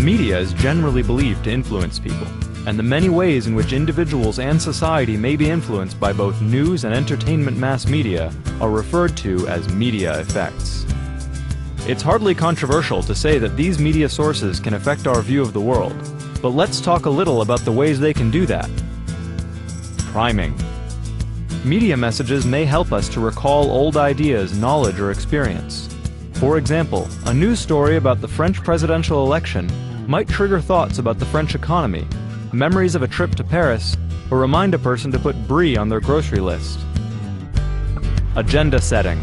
media is generally believed to influence people, and the many ways in which individuals and society may be influenced by both news and entertainment mass media are referred to as media effects. It's hardly controversial to say that these media sources can affect our view of the world, but let's talk a little about the ways they can do that. Priming. Media messages may help us to recall old ideas, knowledge, or experience. For example, a news story about the French presidential election might trigger thoughts about the French economy, memories of a trip to Paris, or remind a person to put brie on their grocery list. Agenda setting.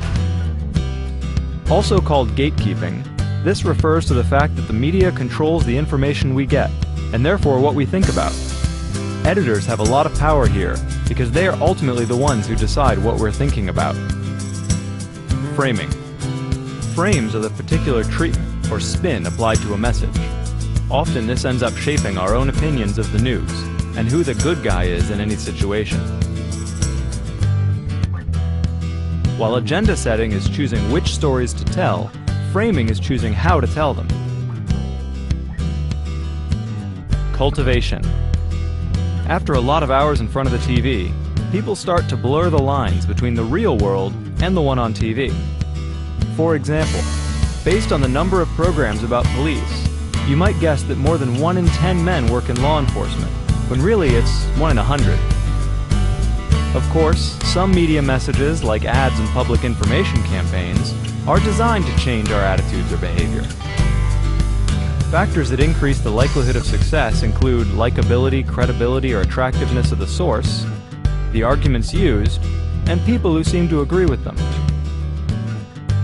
Also called gatekeeping, this refers to the fact that the media controls the information we get, and therefore what we think about. Editors have a lot of power here, because they are ultimately the ones who decide what we're thinking about. Framing. Frames are the particular treatment or spin applied to a message. Often this ends up shaping our own opinions of the news, and who the good guy is in any situation. While agenda setting is choosing which stories to tell, framing is choosing how to tell them. Cultivation. After a lot of hours in front of the TV, people start to blur the lines between the real world and the one on TV. For example, based on the number of programs about police, you might guess that more than 1 in 10 men work in law enforcement, when really it's 1 in 100. Of course, some media messages, like ads and public information campaigns, are designed to change our attitudes or behavior. Factors that increase the likelihood of success include likability, credibility, or attractiveness of the source, the arguments used, and people who seem to agree with them.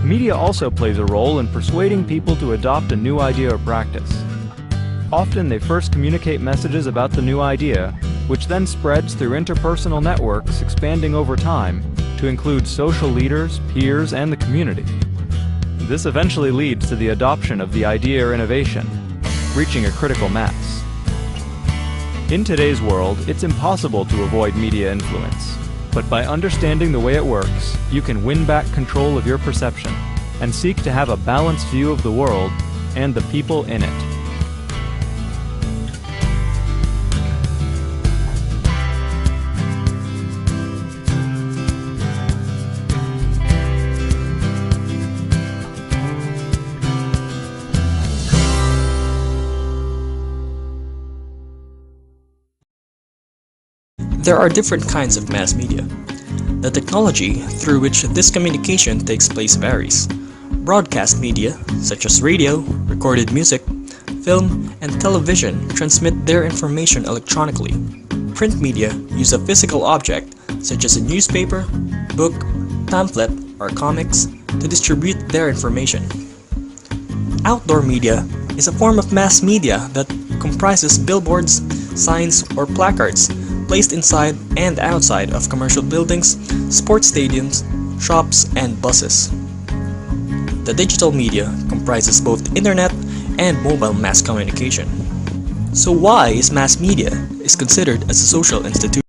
Media also plays a role in persuading people to adopt a new idea or practice. Often they first communicate messages about the new idea, which then spreads through interpersonal networks expanding over time to include social leaders, peers, and the community. This eventually leads to the adoption of the idea or innovation, reaching a critical mass. In today's world, it's impossible to avoid media influence, but by understanding the way it works, you can win back control of your perception and seek to have a balanced view of the world and the people in it. There are different kinds of mass media. The technology through which this communication takes place varies. Broadcast media, such as radio, recorded music, film, and television, transmit their information electronically. Print media use a physical object, such as a newspaper, book, pamphlet, or comics, to distribute their information. Outdoor media is a form of mass media that comprises billboards, signs, or placards placed inside and outside of commercial buildings, sports stadiums, shops, and buses. The digital media comprises both internet and mobile mass communication. So why is mass media considered as a social institution?